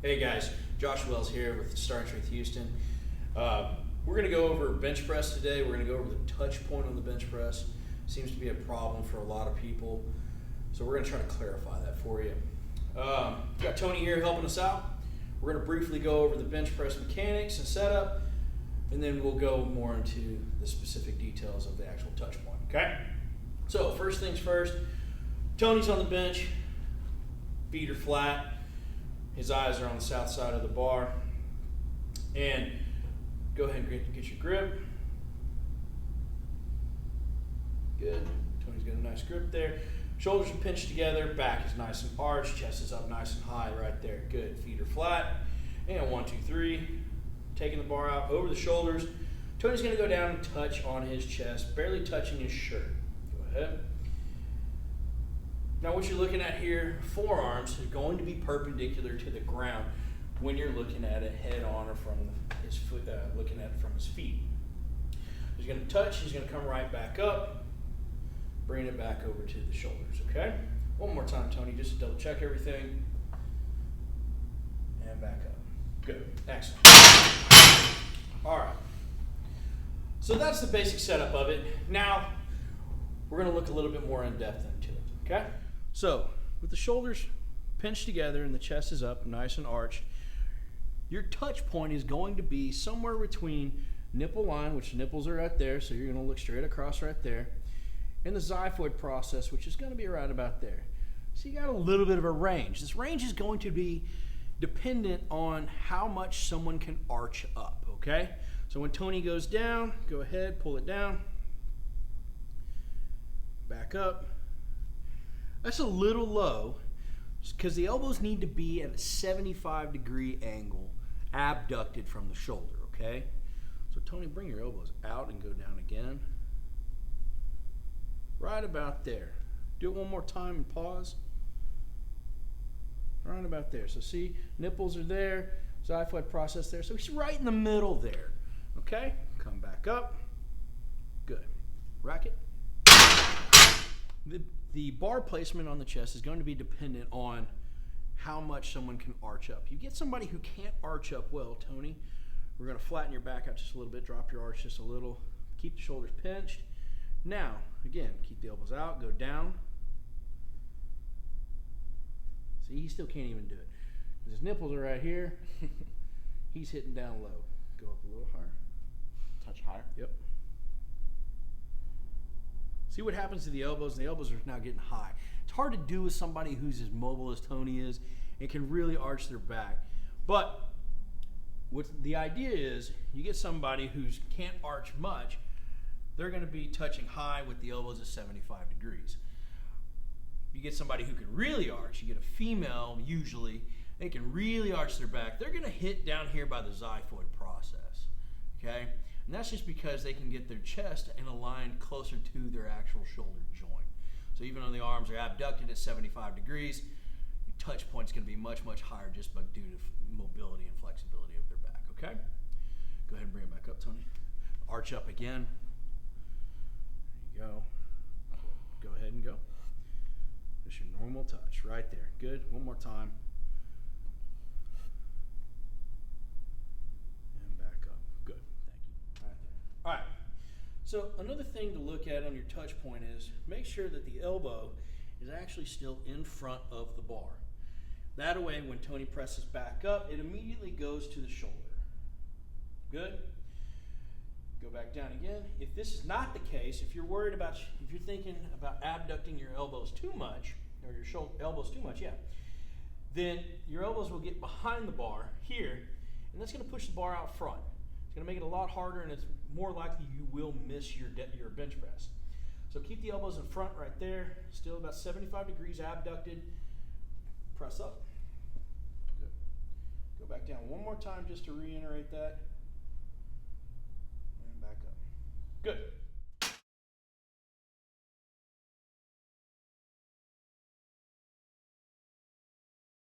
Hey guys, Josh Wells here with Star Strength Houston. We're going to go over bench press today. We're going to go over the touch point on the bench press. Seems to be a problem for a lot of people, so we're going to try to clarify that for you. Got Tony here helping us out. We're going to briefly go over the bench press mechanics and setup, and then we'll go more into the specific details of the actual touch point, okay? So first things first, Tony's on the bench, feet are flat, his eyes are on the south side of the bar, and go ahead and get your grip. Good, Tony's got a nice grip there. Shoulders are pinched together, back is nice and arched, chest is up nice and high right there. Good, feet are flat, and 1, 2, 3. Taking the bar out over the shoulders. Tony's gonna go down and touch on his chest, barely touching his shirt. Go ahead. Now what you're looking at here, forearms are going to be perpendicular to the ground when you're looking at it head on or from his foot, looking at it from his feet. He's gonna touch, he's gonna come right back up, bring it back over to the shoulders, okay? One more time, Tony, just to double check everything. And back up. Good, excellent. All right, so that's the basic setup of it. Now, we're gonna look a little bit more in depth into it, okay? So, with the shoulders pinched together and the chest is up, nice and arched, your touch point is going to be somewhere between nipple line, which nipples are right there, so you're gonna look straight across right there, and the xiphoid process, which is gonna be right about there. So you got a little bit of a range. This range is going to be dependent on how much someone can arch up, okay? So when Tony goes down, go ahead, pull it down, back up. That's a little low because the elbows need to be at a 75-degree angle, abducted from the shoulder, okay? So Tony, bring your elbows out and go down again. Right about there. Do it one more time and pause. Right about there. So see, nipples are there, xiphoid process there. So he's right in the middle there, okay? Come back up. Good. Racket. The bar placement on the chest is going to be dependent on how much someone can arch up. You get somebody who can't arch up well, Tony, we're going to flatten your back out just a little bit, drop your arch just a little, keep the shoulders pinched. Now, again, keep the elbows out, go down. See, he still can't even do it. His nipples are right here. He's hitting down low. Go up a little higher. Touch higher? Yep. See what happens to the elbows? The elbows are now getting high. It's hard to do with somebody who's as mobile as Tony is and can really arch their back. But what the idea is, you get somebody who can't arch much, they're going to be touching high with the elbows at 75 degrees. You get somebody who can really arch, you get a female usually, they can really arch their back, they're going to hit down here by the xiphoid process, okay? And that's just because they can get their chest in a line closer to their actual shoulder joint. So even though the arms are abducted at 75 degrees, your touch point's going to be much, much higher just due to mobility and flexibility of their back, okay? Go ahead and bring it back up, Tony. Arch up again. There you go. Go ahead and go. Just your normal touch right there. Good. One more time. And back up. Good. Thank you. All right there. All right. So another thing to look at on your touch point is make sure that the elbow is actually still in front of the bar. That way, when Tony presses back up, it immediately goes to the shoulder. Good. Go back down again. If this is not the case, if you're worried about, if you're thinking about abducting your elbows too much, or your elbows too much, then your elbows will get behind the bar here, and that's going to push the bar out front. It's going to make it a lot harder, and it's more likely you will miss your bench press. So keep the elbows in front right there, still about 75 degrees abducted. Press up. Good. Go back down one more time just to reiterate that.